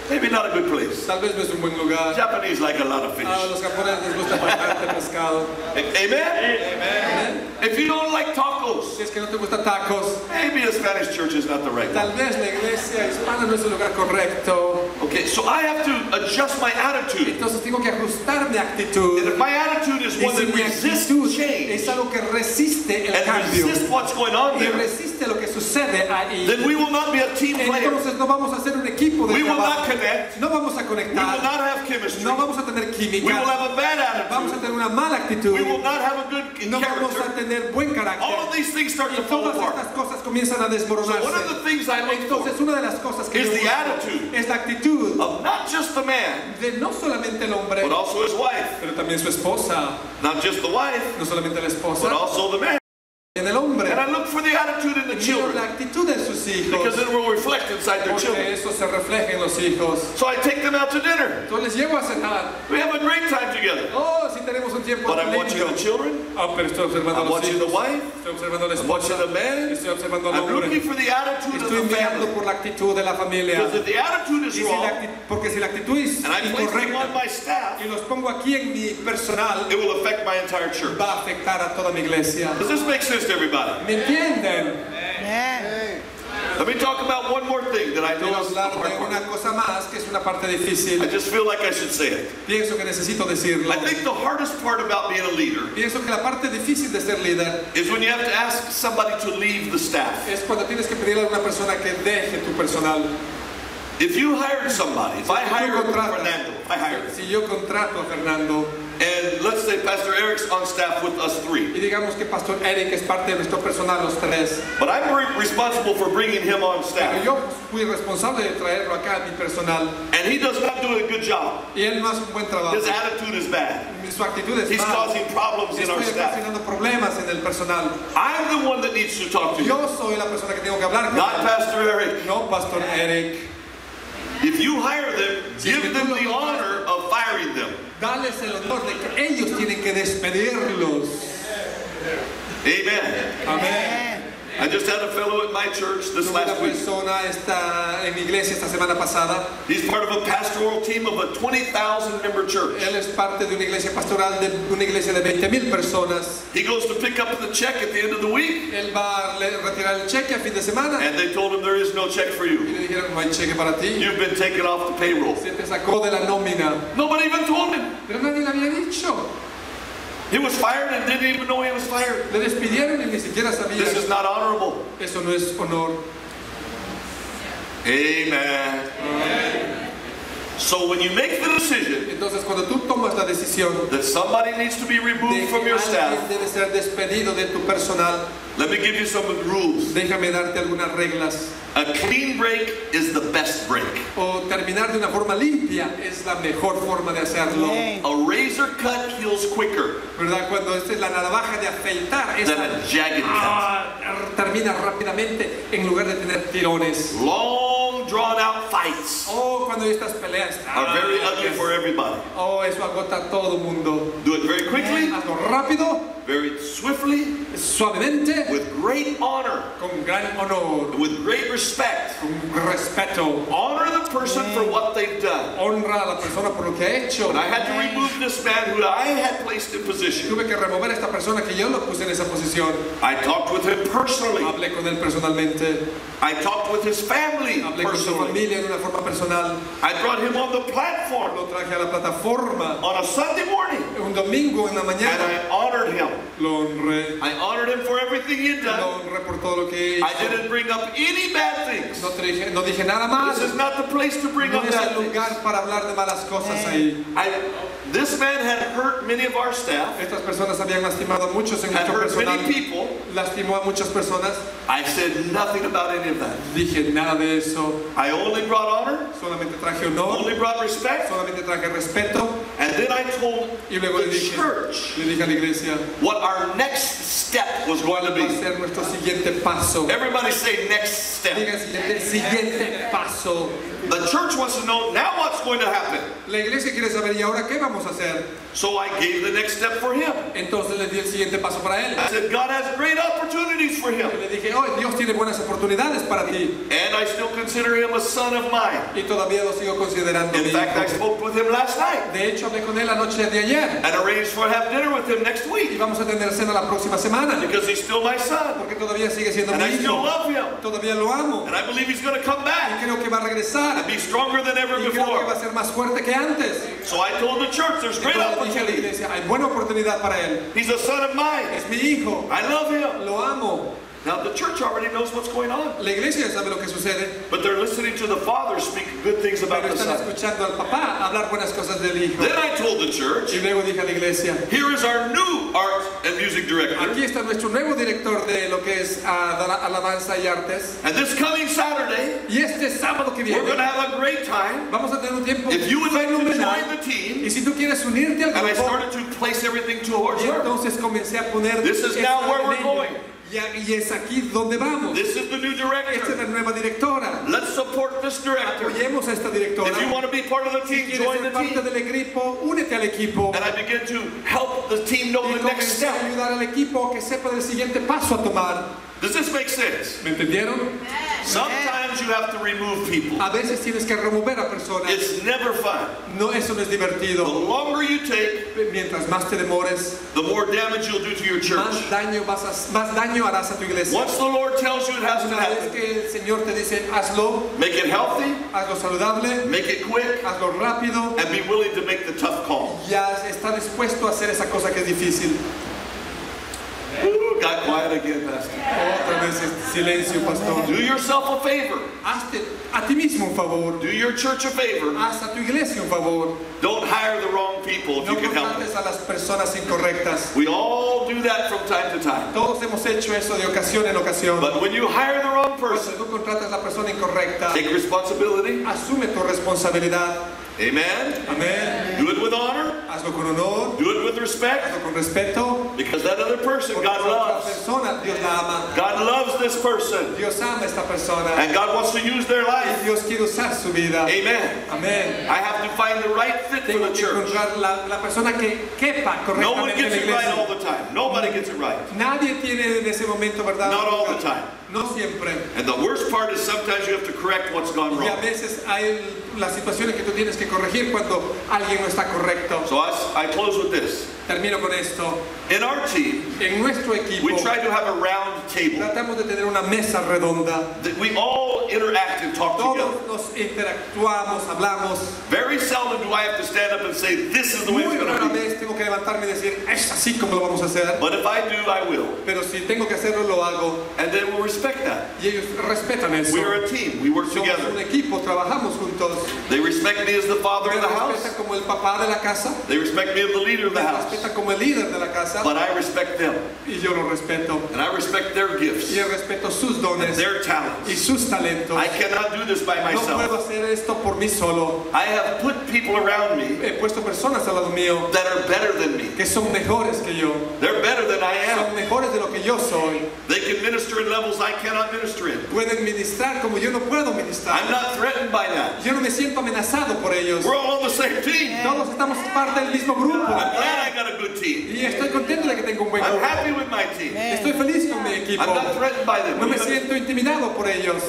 maybe not a good place. tal vez no es un buen lugar. Japanese like a lot of fish. A los japoneses les gusta bastante pescado. Amen? If you don't like tacos, Si es que no te gustan tacos, maybe a Spanish church is not the right tal one. vez la iglesia hispana no es el lugar correcto. Okay, so I have to adjust my attitude. Entonces tengo que ajustar mi And actitud. if my attitude is Y one si that mi resists actitud change es algo que resiste el and cambio resists what's going on y there, resiste lo que sucede ahí, then we will not be a team player. entonces no vamos a ser un equipo de We will not trabajo. connect. No vamos a We will conectar. not have chemistry. No vamos a tener We will química. have a bad Vamos a attitude. tener una mala actitud. We will not have a good No vamos a character. tener buen carácter. All of these things start Y to fall todas apart. estas cosas comienzan a So one of desmoronarse. the things I look for Entonces una de las cosas que is yo the busco attitude es la actitud of not just the man, de no solamente el hombre, but also his wife. pero también su esposa. Not just the wife, No solamente la but esposa, also the man. en el hombre. And I look for the attitude in the Mira children, la actitud de sus hijos, because it will reflect inside their porque children. eso se refleja en los hijos. So I take them out to dinner. Yo les llevo a cenar. We have a great time together. Oh, si tenemos un tiempo But I'm watching lindo. the children, Pero estoy observando a I'm los watching the hijos. wife, Estoy observando a la I'm watching esposa. the man. Estoy observando al I'm hombre. looking for the attitude of Estoy the mirando family. por la actitud de la familia. Because if the attitude Y is si la wrong, porque si la actitud es and I place them on incorrecta my staff, y los pongo aquí en mi personal, it will affect my entire church. va a afectar a toda mi iglesia. Does this make sense to everybody? ¿Me entienden? Amén. Let me talk about one more thing that I know Quiero is the hablar hard de part. una cosa más que es una parte difícil. I just feel like I should say it. Pienso que necesito decirlo. I think the hardest part about being a leader Pienso que la parte difícil de ser líder is when you have to ask somebody to leave the staff. es cuando tienes que pedirle a una persona que deje tu personal. If you hired somebody, if I hired contratas. Fernando, I hired him. Si yo contrato a Fernando, And let's say Pastor Eric's on staff with us three. Y digamos que Pastor Eric es parte de nuestro personal, los tres. But I'm responsible for bringing him on Pero staff. yo fui responsable de traerlo acá a mi personal. And he does not do a good job. Y él no hace un buen trabajo. His attitude is bad. Su actitud es He's mala. causing problems in our Estoy staff. ocasionando problemas en el personal. I'm the one that needs to talk to you, Yo soy la persona que tengo que hablar con not él. Pastor Eric. No, Pastor Eric. If you hire them, give them the honor of firing them. Dales el honor de que ellos tienen que despedirlos. Amen. Amén. I just had a fellow at my church this Una last week. persona está en mi iglesia esta semana pasada. He's part of a pastoral team of a 20,000 member church. Él es parte de una iglesia pastoral de una iglesia de 20,000 personas. He goes to pick up the check at the end of the week, Él va a retirar el cheque a fin de semana. and they told him there is no check for Y you. le dijeron, no hay cheque para ti. You've been taken off the payroll. Se te sacó de la nómina. Nobody even told him. Pero nadie le había dicho. He was fired and didn't even know he was fired. Le despidieron y ni siquiera sabía. This is not honorable. Eso no es honor. Amen. So when you make the decision Entonces cuando tú tomas la decisión that somebody needs to be de removed from que your alguien staff, debe ser despedido de tu personal, let me give you some rules. déjame darte algunas reglas. A clean break is the best break. O terminar de una forma limpia es la mejor forma de hacerlo. Amén. A razor cut heals quicker ¿Verdad? Cuando esta es la navaja de afeitar, than esta a jagged cut. termina rápidamente en lugar de tener tirones. Long drawn out fights O cuando estas peleas are very ugly for everybody. eso agota a todo mundo. Do it very quickly, Hazlo rápido, very swiftly, suavemente, with great honor, con gran honor, with great respect. con respeto. Honor the person for what they've done. Honra a la persona por lo que ha hecho. And I had to remove this man who I had placed in position. Tuve que remover a esta persona que yo lo puse en esa posición. I talked with him personally. Hablé con él personalmente. I talked with his family Hablé con su personally. familia de una forma personal. I brought him on the platform Lo traje a la plataforma on a Sunday morning, un domingo en la and mañana. I honored him. Lo honré. I honored him for everything he had Lo done. honré por todo lo que I hizo. didn't bring up any bad things. No dije nada mal. This is not the place to bring No up es bad el things. lugar para hablar de malas cosas ahí. This man had hurt many of our staff, Estas personas habían lastimado a muchos en had nuestro hurt personal. many people. Lastimó a muchas personas. I said nothing about any of that. Dije nada de eso. I only brought honor, Solamente traje honor. only brought respect, Solamente traje respeto. and then I told Y luego the church le dije a la iglesia what our next step was going to cuál va a be. ser nuestro siguiente paso. Everybody say next step. Diga siguiente paso. The church wants to know now what's going to happen. La iglesia quiere saber, ¿y ahora qué vamos a hacer? So I gave the next step for him. Entonces le di el siguiente paso para él. I said God has great opportunities for him, Y le dije, oh, Dios tiene buenas oportunidades para ti. and I still consider him a son of mine. Y todavía lo sigo considerando In mi fact, I hijo. spoke with him last night De hecho, hablé con él la noche de ayer. and arranged for have dinner with him next Y week vamos a tener cena la próxima semana. because he's still my son, Porque todavía sigue siendo and mi I still hijo. love him, Todavía lo amo. and I believe he's going to come Y back creo que va a regresar. and be stronger than ever Y creo que va before. a ser más fuerte que antes. So I told the church there's great Entonces le dije a la opportunity. iglesia, hay buena oportunidad para él. He's a son of mine. Es mi hijo. I love him. Lo amo. Now the church already knows what's going on, La iglesia sabe lo que sucede. but they're listening to the father speak good things about Pero the están son. escuchando al papá hablar buenas cosas del hijo. Then I told the church, Y luego dije a la iglesia, here is our new art and music director, aquí está nuestro nuevo director de lo que es alabanza y artes. and this coming Saturday Y este sábado que we're going to viene have a great time. vamos a tener un tiempo If you would like to fenomenal. join the team, Y si tú quieres unirte al and I grupo, started to place everything towards y her. entonces comencé a poner This is now esta where we're en going. ello. Y es aquí donde vamos. This is the new Esta es director. la nueva directora. Let's support this director. Apoyemos a esta directora. If you want to be part of the Si team, quieres join ser the parte team. del equipo, únete al equipo. And I begin to help the team know Y the next comencé a step. ayudar al equipo que sepa del siguiente paso a tomar. Does this make sense? ¿Me entendieron? Sometimes you have to remove people. A veces tienes que remover a personas. It's never fun. No, eso no es The divertido. longer you take, Mientras más te demores, the more damage you'll do to your church. más daño harás a tu iglesia. Once the Lord tells you it has to Una vez happen, que el Señor te dice, hazlo, make it healthy, hazlo saludable, make it quick, hazlo rápido, and be willing to make the tough call. ya está dispuesto a hacer esa cosa que es difícil. it got quiet again, Pastor. Otra vez silencio, pastor. Do yourself a favor. Hazte a ti mismo un favor. Do your church a favor. Haz a tu iglesia un favor. Don't hire the wrong people if No you can help it. contrates a las personas incorrectas. We all do that from time to time. Todos hemos hecho eso de ocasión en ocasión. But when you hire the wrong person, Cuando tú contratas a la persona incorrecta, take responsibility. asume tu responsabilidad. Amen. Amén. Do it with honor. Hazlo con honor, Do it with respect. hazlo con respeto. Because that other person, Porque God esa otra loves. persona, Dios la ama. God loves this person. Dios ama a esta persona. And God wants to use their Y life. Dios quiere usar su vida. Amen. Amén. I have to find the right fit for Tengo the que church. encontrar la persona que quepa No one correctamente en gets la it right iglesia. all the time. Nobody gets it right. Nadie tiene en ese momento, ¿verdad? Not all the time. No siempre. And the worst part is sometimes you have to correct what's gone Y a wrong. veces hay las situaciones que tú tienes que corregir cuando alguien no está correcto. So I close with this. Termino con esto. In our team, En nuestro equipo we try to have a round table tratamos de tener una mesa redonda. that we all interact and talk together. Todos nos interactuamos, hablamos. Very seldom do I have to stand up and say, this is the way it's Muy going rara to be. vez tengo que levantarme y decir, es así como lo vamos a hacer. But if I do, I will. Pero si tengo que hacerlo, lo hago. And they will respect that. Y ellos respetan eso. We are a team. We work Somos un together. equipo, trabajamos juntos. They respect me as the father Me of the house. respetan como el papá de la casa. They respect me as the leader of Me the house. respetan como el líder de la casa. But I respect them. Y yo lo respeto. And I respect their gifts Y yo respeto sus and dones their y talents. sus talentos. I cannot do this by No puedo myself. hacer esto por mí solo. I have put people around me He puesto personas al lado mío that are better than me. que son mejores que yo. They're better than I Son am. mejores de lo que yo soy. They can minister in levels I cannot minister in. Pueden ministrar como yo no puedo I'm ministrar. not threatened by that. Yo no me siento amenazado por ellos. We're all on the same team. Todos estamos parte del mismo grupo. I'm glad I got a good team. Y estoy contento de que tengo un buen I'm grupo. happy with my team. Estoy feliz con mi equipo. I'm not threatened by them. No me siento intimidado por ellos.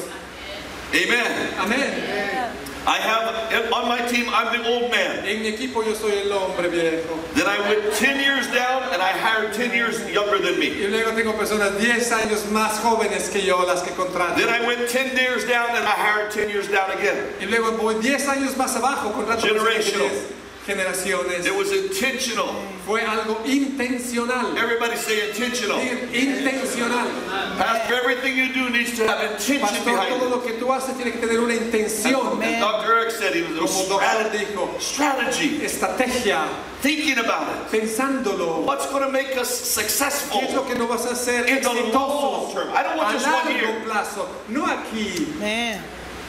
Amen. Amén. I have, on my team, I'm the old man. En mi equipo yo soy el hombre viejo. Then I went 10 years down and I hired 10 years younger than me. Y luego tengo personas 10 años más jóvenes que yo las que contrato. Then I went 10 years down and I hired 10 years down again. Y luego voy 10 años más abajo, contrato Generational. 10 generaciones. It was intentional. Fue algo intencional. Everybody say intentional. Digan, intencional. Pastor, everything you do needs to have intention Pastor, behind todo it. lo que tú haces tiene que tener una intención. And Dr. Eric said it was Como a doctor dijo, strategy. estrategia, Thinking about it. pensándolo. What's going to make us ¿Qué es lo successful que nos vas a hacer in the long exitosos term? I don't want a just 1 largo year. plazo? No aquí.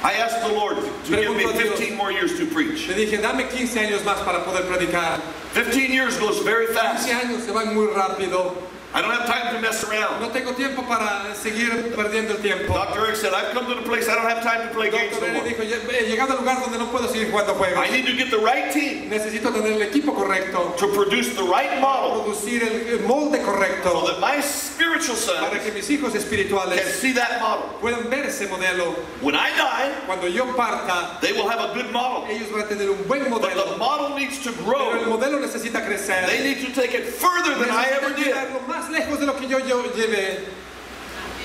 I asked the Lord to give me 15 more years to preach. Le dije, dame 15 años más para poder predicar. 15 years goes very 15 fast. años se van muy rápido. I don't have time to mess around. No tengo tiempo para seguir perdiendo el tiempo. Dr. Eric said, I've come to the place I don't have time to play games Doctor no Eric more. dijo, he llegado al lugar donde no puedo seguir jugando juegos. I need to get the right team Necesito tener el equipo correcto, to produce the right model producir el molde so correcto that my spiritual para son que mis hijos can espirituales see that model. puedan ver ese modelo. When I die, Cuando yo parta, they will have a good model. ellos van a tener un buen But the modelo, model needs to pero el grow. modelo necesita crecer. They need to take it further than I ever Necesitan did llevarlo más lejos de lo que yo llevé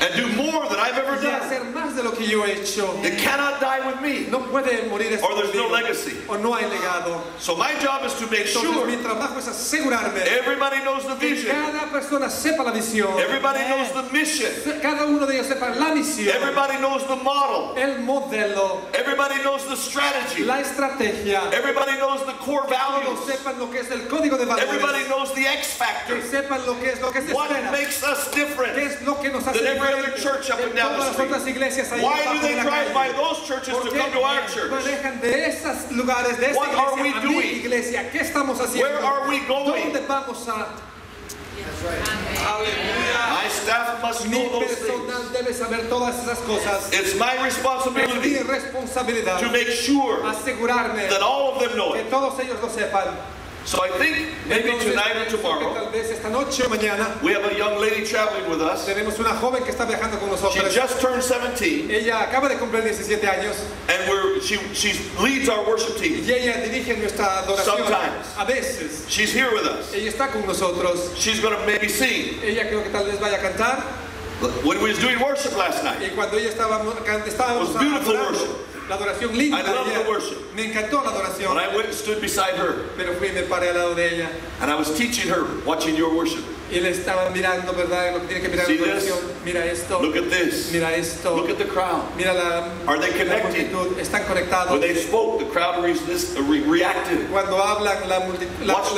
and do more than I've ever y done. hacer más de lo que yo he hecho. It cannot die with me. No puede morir esto Or there's no conmigo, legacy. o no hay legado. So my job is to make Entonces sure mi trabajo es asegurarme everybody knows the que vision. cada persona sepa la visión, Everybody knows the mission. cada uno de ellos sepa la misión, Everybody knows the model. el modelo, Everybody knows the strategy. la estrategia. Everybody knows the core Todos values. sepan lo que es el código de Everybody valores, knows the X factor. que sepan lo que es se What espera, makes us qué different? es lo que nos hace than every other diferentes church up de and down the todas las street? otras iglesias ahí Why do abajo they de la drive by calle. those churches ¿Por to qué come to our church? manejan de esos lugares, de esa What are we iglesia a mi doing? iglesia? ¿Qué estamos haciendo? Where are we going? ¿Dónde vamos a? My staff must Mi know those personal things. debe saber todas esas cosas. It's my Es mi responsibility responsabilidad to make sure asegurarme that all of them know que it. todos ellos lo sepan. So I think maybe Entonces, tonight or pienso que tomorrow, tal vez esta noche o mañana we have a young lady traveling with us. tenemos una joven que está viajando con She nosotros. just turned 17, Ella acaba de cumplir 17 años and she leads our worship team. y ella dirige nuestra adoración. Sometimes. A veces. She's here with us. Ella está con nosotros. She's going to maybe sing. Ella creo que tal vez vaya a cantar. When we was doing worship last night, Y cuando ella estábamos It was beautiful adorando, worship. la adoración linda I de love ella, the worship. me encantó la adoración, when I went and stood beside her, pero fui y me paré al lado de ella and I was teaching her, watching your worship. Y le estaban mirando, ¿verdad? Lo que tiene que mirar See la this? adoración. Mira esto. Look at this. Mira esto. Look at the crowd. Mira la Are they connected? multitud. Están conectados. When they spoke, the crowd reacted. Cuando hablan, la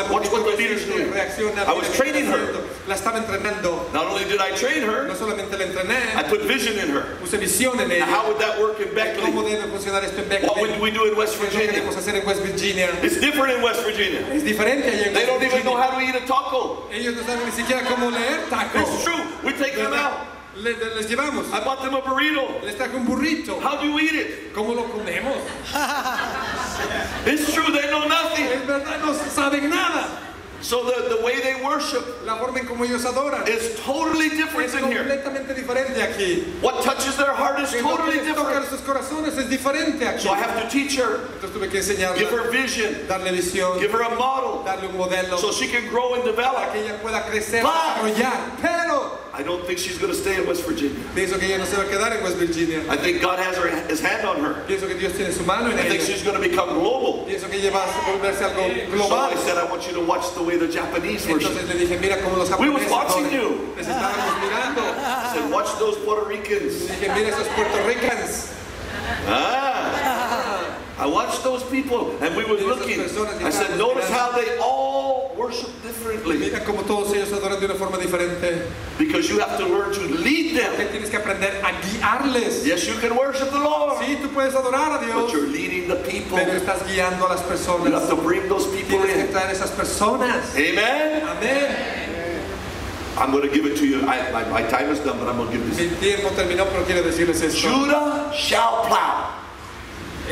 Watch what the leader's doing. reacciona. I was training her. La estaba entrenando. Not only did I train her, No solamente la entrené, I put vision in her. puse visión en Now, ella. how would that work in ¿Cómo Beckley? debe funcionar esto en What would Beckley? we do in West ¿Qué es lo que Virginia? queremos hacer en West Virginia? It's different in West Virginia. Es diferente allá en They West don't even know Virginia. how to eat a taco. Ellos no saben ni siquiera cómo leer taco. It's true. We take them out. Les llevamos. I bought them a burrito. Les traje un burrito. How do you eat it? ¿Cómo lo comemos? It's true. They know nothing. Es verdad, no saben nada. So the way they worship La forma en como ellos adoran is totally different es in here. completamente diferente aquí. What touches their heart is Que lo que totally les toca a different. sus corazones es diferente aquí. So I have to teach her, Entonces tuve que enseñarle, give her vision, darle visión, give her a model, darle un modelo so she can grow and para develop. que ella pueda crecer, But- desarrollar. Pero I don't think she's going to stay in West Virginia. pienso que ella no se va a quedar en West Virginia. I think God has his hand on her. Pienso que Dios tiene su mano en I think ella. she's going to become global. Pienso que ella va a volverse algo So global. I said, I want you to watch the way the Japanese worship. Entonces le dije, mira cómo los We was japoneses watching adoran. you. Les estábamos mirando. I said, watch those Puerto Ricans. Le dije, mira esos puertorricanos. I watched those people, and we were looking. I said, notice how they all worship differently. Mira cómo todos ellos adoran de una forma diferente. Because you have to learn to lead Que them. tienes que aprender a guiarles. Yes, you can worship the Lord, Sí, tú puedes adorar a but Dios, you're leading the people. pero estás guiando a las You personas. have to bring those people Tienes que in. traer esas personas. Amen? Amén. I'm going to give it to you. My time is done, but I'm going to give this. Mi tiempo terminó, pero quiero decirles esto. Judah shall plow.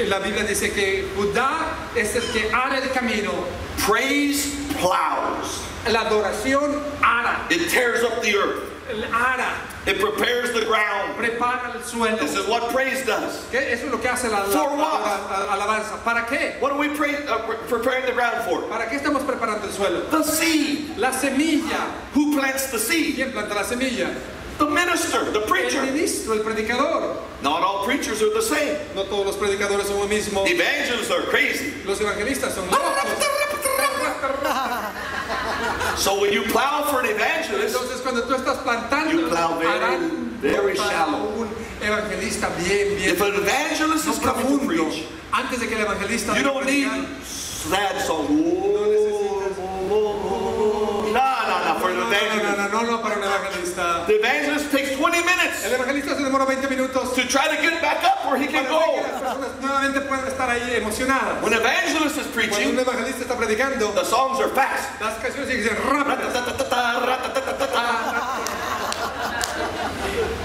La Biblia dice que Judá es el que ara el camino. Praise plows. La adoración ara. It tears up the earth. El ara It prepares the ground. prepara el suelo. This is what praise does. ¿Qué? Eso es lo que hace la For what? alabanza. ¿Para qué? What are we preparing the ground for? ¿Para qué estamos preparando el suelo? The seed. La semilla. Who plants the seed? ¿Quién planta la semilla? The minister, the El preacher. ministro, el predicador. Not all preachers are the same. No todos los predicadores son lo mismo. Evangelists are crazy. Los evangelistas son locos. So when you plow for an evangelist, Entonces cuando tú estás plantando, You plow very, arando very para shallow. un evangelista bien if an evangelist no is coming to profundo, preach, antes de que el evangelista you venga a don't need predicar, sad songs. No, for an evangelist. no, para un evangelista. The evangelist takes 20 minutes El evangelista se demora 20 minutos to try to get back up where he can para que las go. personas nuevamente puedan estar ahí emocionadas. When an evangelist is Cuando un preaching, evangelista está predicando, the songs are fast. las canciones tienen que ser rápidas.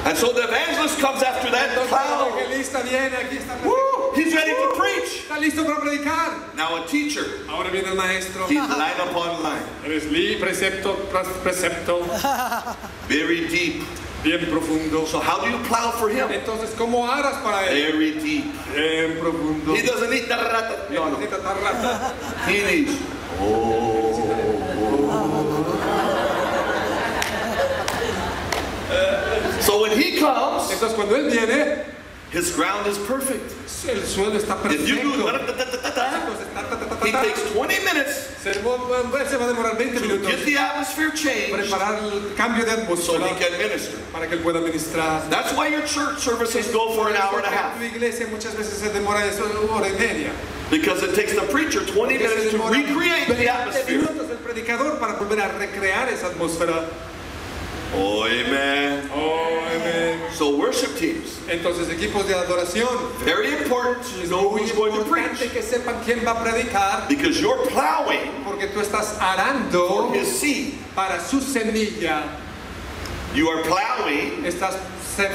And so the evangelist comes after that Entonces el plow. evangelista viene, aquí está, Woo! He's ready to preach. está listo para predicar. Now a teacher, Ahora viene el maestro. he's line upon line, Eres precepto tras precepto, very deep. bien profundo. So how do you plow for him? Entonces, ¿cómo aras para él? Very deep. Bien profundo. He doesn't need that. No, no. Necesita estar rata. He needs. So when he comes, Entonces, cuando él viene, his ground is perfect. el suelo está If you do, perfecto. he takes 20 minutes Se va a demorar 20 to minutos get the atmosphere changed preparar el cambio de so atmósfera he can minister. para que él pueda ministrar. That's why your church services go for an hour and a half. Tu iglesia muchas veces se demora eso, una hora y media. Because it takes the preacher 20 Porque se minutes to demora recreate the 20 atmosphere. minutos el predicador para volver a recrear esa atmósfera. Oh, amen. Oh, amén. So worship teams, Entonces, equipos de adoración. very important to know Muy who's going to importante preach. que sepan quién va a predicar, Because you're plowing porque tú estás arando for his seed. para su semilla. You are plowing Estás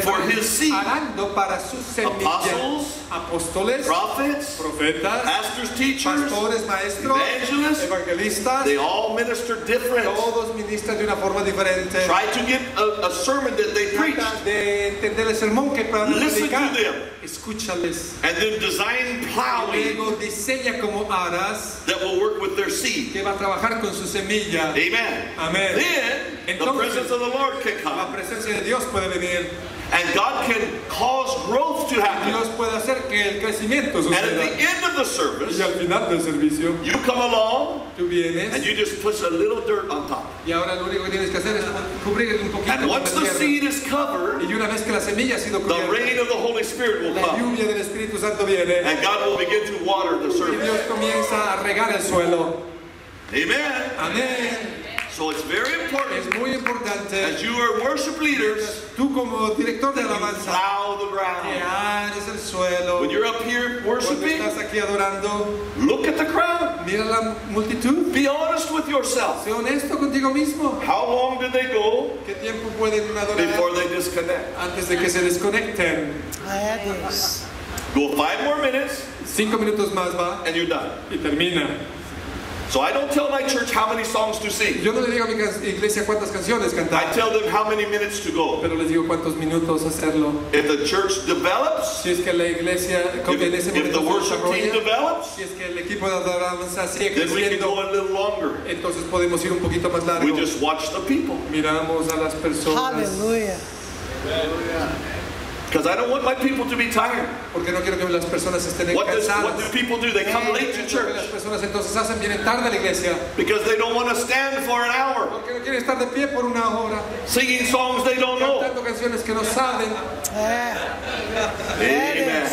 For his seed. arando para su semilla. Apostles, Apóstoles, prophets, profetas, pastors, teachers, pastores, maestros, evangelists, evangelistas. they all minister different. Todos ministran de una forma diferente. Try to get a sermon that they preach Trata de entender el sermón que van a Listen predicar. to them. Escúchales. and then design Y plowing luego diseña como aras that will work with their seed. que va a trabajar con su semilla. Amen. Amén. Then the Entonces, presence of the Lord can la come. presencia de Dios puede venir. And God can cause growth to happen. Dios puede hacer que el crecimiento And at suceda. the end of the service, Y al final del servicio, you come along tú vienes and you just put a little dirt on top. y ahora lo único que tienes que hacer es cubrir un poquito And con once la the tierra. seed is covered, Y una vez que la semilla ha sido the cubierta, rain of the Holy Spirit will la come. lluvia del Espíritu Santo viene And God will begin to water the y service. Dios comienza a regar el suelo. Amen. Amén. So it's very Es important muy importante, as you are worship leaders, tú como director de alabanza, plow the que ground. ares el suelo. When you're up here Cuando worshiping, estás aquí adorando, look at the crowd. mira la multitud. Be honest with yourself. Sé honesto contigo mismo. How long did they go ¿Qué tiempo pueden adorar before they disconnect? antes de que se desconecten? Glória a Deus. Go 5 more minutes 5 minutos más va and you're done. y termina. So I don't tell my church how many songs to sing. Yo no le digo a mi iglesia cuántas canciones I cantar, tell them how many minutes to go. pero les digo cuántos minutos hacerlo. If the church develops, Si es que la iglesia en ese if the momento se worship team desarrolla, develops, si es que el equipo de alabanza sigue then we can go creciendo, a little longer. entonces podemos ir un poquito más largo. We just watch the people. Miramos a las personas, Aleluia. Because I don't want my people to be tired. porque no quiero que las personas estén What do cansadas. people do? They come late to Lo que church las personas entonces hacen, vienen tarde a la iglesia, because they don't want to stand for an hour porque no quieren estar de pie por una hora, singing songs they don't know. cantando canciones que no saben. Amen.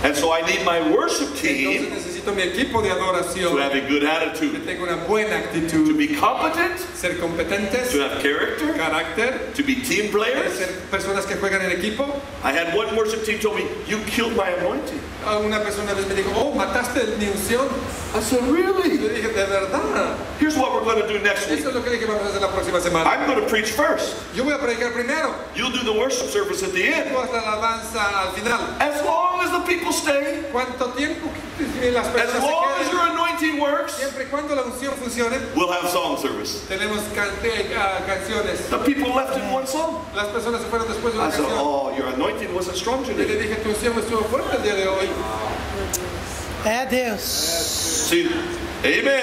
And so I need my worship Entonces team necesito mi equipo de to adoración have a good que attitude, tenga una buena to actitud, be competent, ser competentes, to have character, carácter, to be team players. ser personas que juegan en equipo. I had one worship team told me, "You killed my anointing." Una persona una vez me dijo, oh, mataste mi unción. I said, Y "Really?" yo dije, de verdad. Here's what we're going to do next week. Eso es lo que dije que vamos a hacer la próxima semana. I'm going to preach first. Yo voy a predicar primero. You'll do the worship service at the end. Tú haz la alabanza al final. As long as the people stay, ¿Cuánto tiempo que las as personas long as se your queden? anointing works, Siempre y cuando la unción funcione, we'll have song service. tenemos canciones. The people left in one song. Las personas se fueron después de una I said, canción. "Oh, your anointing wasn't strong Y le today." dije, tu unción estuvo fuerte el día de hoy. É Deus. See, amen.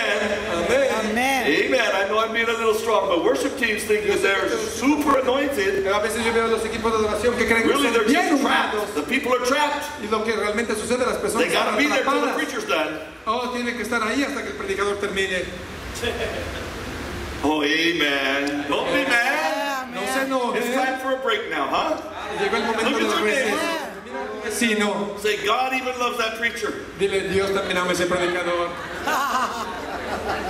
Amén. Amém. Amen. I know I'm being a little strong, but worship teams think that they're super anointed. A veces yo veo los equipos de adoración que creen que Really, son they're bien just humanos. trapped. The people are trapped. Y lo que realmente sucede, las personas They got to están be there till the atrapadas. preacher's done. Oh, tiene que estar ahí hasta que el predicador termine. Oh, amen. Don't be mad. No se enoje. It's time for a break now, huh? Llegó el momento Look de at la your receso. neighbor. Vecino, Say, God even loves that preacher. dile, Dios también ama a ese predicador.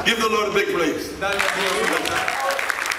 Give the Lord a big praise. Dale a Dios.